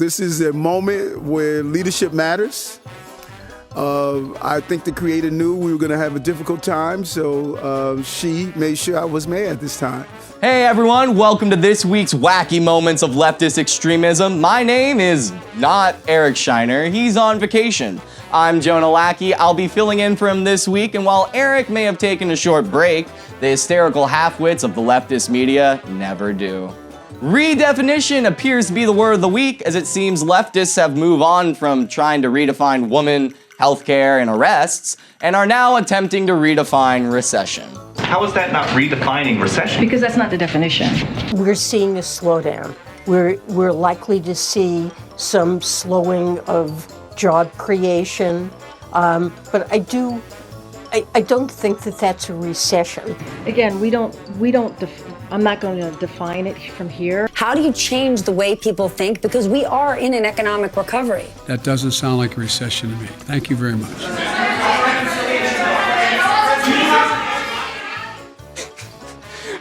This is a moment where leadership matters. I think the creator knew we were going to have a difficult time, so she made sure I was mayor this time. Hey everyone, welcome to this week's Wacky Moments of Leftist Extremism. My name is not Eric Shiner, he's on vacation. I'm Jonah Lackey, I'll be filling in for him this week, and while Eric may have taken a short break, the hysterical half-wits of the leftist media never do. Redefinition appears to be the word of the week, as it seems leftists have moved on from trying to redefine women, healthcare, and arrests, and are now attempting to redefine recession. How is that not redefining recession? Because that's not the definition. We're seeing a slowdown. We're likely to see some slowing of job creation, but I don't think that that's a recession. Again, I'm not going to define it from here. How do you change the way people think? Because we are in an economic recovery. That doesn't sound like a recession to me. Thank you very much.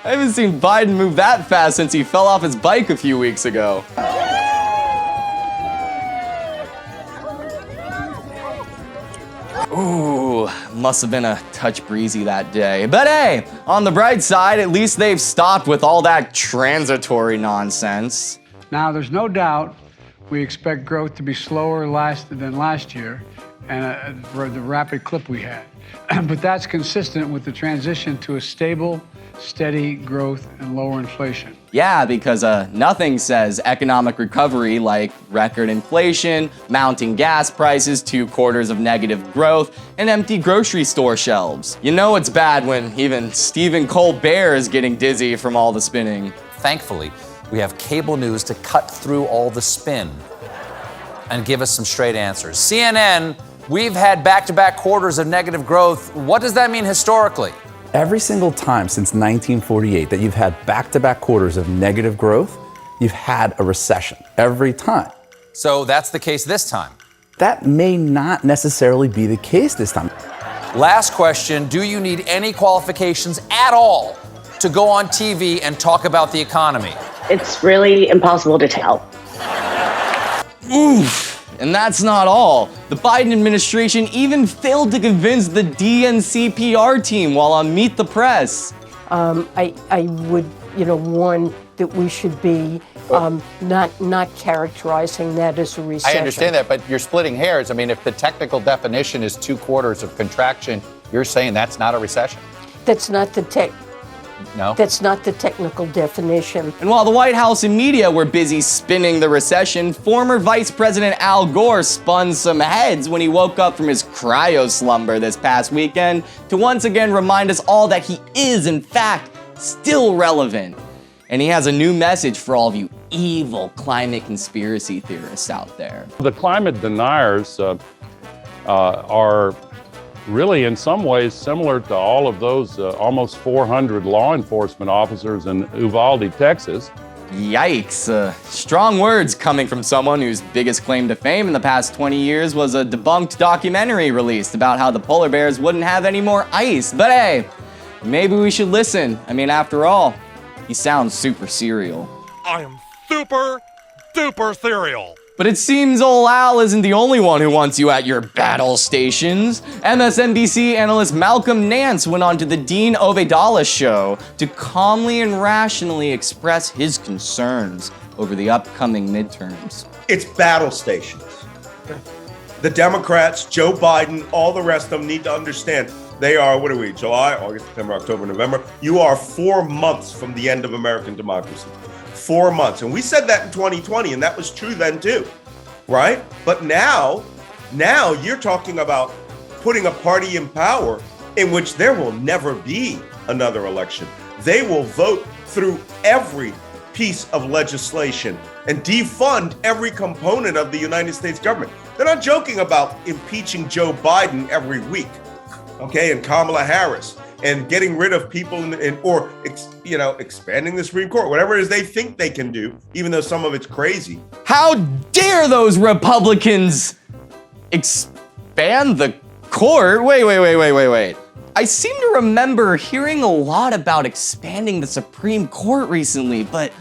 I haven't seen Biden move that fast since he fell off his bike a few weeks ago. Ooh, must have been a touch breezy that day. But hey, on the bright side, at least they've stopped with all that transitory nonsense. Now, there's no doubt we expect growth to be slower than last year and the rapid clip we had. But that's consistent with the transition to a stable, steady growth and lower inflation. Yeah, because nothing says economic recovery like record inflation, mounting gas prices, 2 quarters of negative growth, and empty grocery store shelves. You know it's bad when even Stephen Colbert is getting dizzy from all the spinning. Thankfully, we have cable news to cut through all the spin and give us some straight answers. CNN, we've had back-to-back quarters of negative growth. What does that mean historically? Every single time since 1948 that you've had back-to-back quarters of negative growth, you've had a recession. Every time. So that's the case this time? That may not necessarily be the case this time. Last question, do you need any qualifications at all to go on TV and talk about the economy? It's really impossible to tell. Oof. And that's not all. The Biden administration even failed to convince the DNC PR team while on Meet the Press. I would, warn that we should be not characterizing that as a recession. I understand that, but you're splitting hairs. I mean, if the technical definition is 2 quarters of contraction, you're saying that's not a recession? That's not the No? That's not the technical definition. And while the White House and media were busy spinning the recession, former Vice President Al Gore spun some heads when he woke up from his cryo slumber this past weekend to once again remind us all that he is, in fact, still relevant. And he has a new message for all of you evil climate conspiracy theorists out there. The climate deniers are really in some ways similar to all of those almost 400 law enforcement officers in Uvalde, Texas. Yikes. Strong words coming from someone whose biggest claim to fame in the past 20 years was a debunked documentary released about how the polar bears wouldn't have any more ice. But hey, maybe we should listen. I mean, after all, he sounds super serial. I am super duper serial. But it seems old Al isn't the only one who wants you at your battle stations. MSNBC analyst Malcolm Nance went on to the Dean Ovedala show to calmly and rationally express his concerns over the upcoming midterms. It's battle stations. The Democrats, Joe Biden, all the rest of them need to understand they are, what are we, July, August, September, October, November? You are 4 months from the end of American democracy. 4 months. And we said that in 2020, and that was true then too, right? But now you're talking about putting a party in power in which there will never be another election. They will vote through every piece of legislation and defund every component of the United States government. They're not joking about impeaching Joe Biden every week, okay, and Kamala Harris, and getting rid of people or expanding the Supreme Court, whatever it is they think they can do, even though some of it's crazy. How dare those Republicans expand the court? Wait. I seem to remember hearing a lot about expanding the Supreme Court recently, but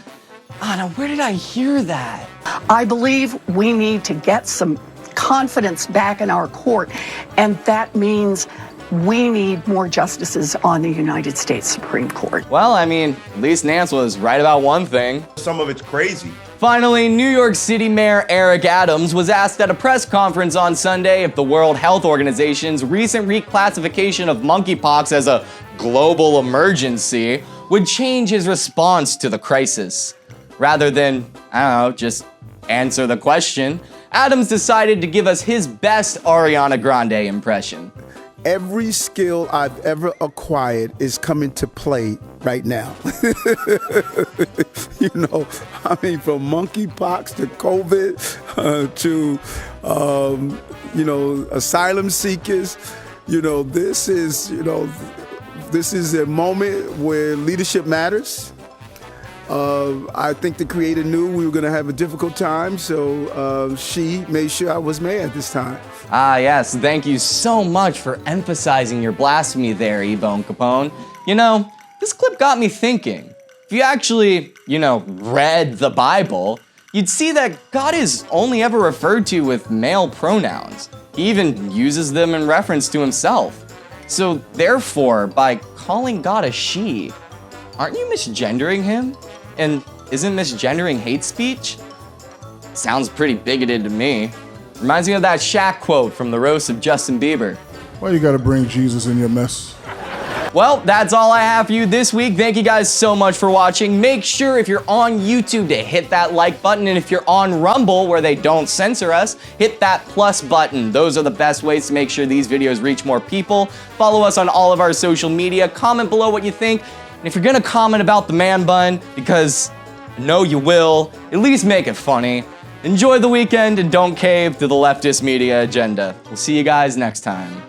Anna, where did I hear that? I believe we need to get some confidence back in our court, and that means we need more justices on the United States Supreme Court. Well, I mean, at least Nance was right about one thing. Some of it's crazy. Finally, New York City Mayor Eric Adams was asked at a press conference on Sunday if the World Health Organization's recent reclassification of monkeypox as a global emergency would change his response to the crisis. Rather than, I don't know, just answer the question, Adams decided to give us his best Ariana Grande impression. Every skill I've ever acquired is coming to play right now. You know, I mean, from monkeypox to COVID to asylum seekers. This is a moment where leadership matters. I think the creator knew we were going to have a difficult time, so she made sure I was mayor this time. Ah, yes, thank you so much for emphasizing your blasphemy there, Ebone Capone. This clip got me thinking. If you actually, read the Bible, you'd see that God is only ever referred to with male pronouns. He even uses them in reference to himself. So therefore, by calling God a she, aren't you misgendering him? And isn't misgendering hate speech? Sounds pretty bigoted to me. Reminds me of that Shaq quote from the roast of Justin Bieber. Why you gotta bring Jesus in your mess? Well, that's all I have for you this week. Thank you guys so much for watching. Make sure if you're on YouTube to hit that like button, and if you're on Rumble where they don't censor us, hit that plus button. Those are the best ways to make sure these videos reach more people. Follow us on all of our social media. Comment below what you think. And if you're gonna comment about the man bun, because I know you will, at least make it funny. Enjoy the weekend and don't cave to the leftist media agenda. We'll see you guys next time.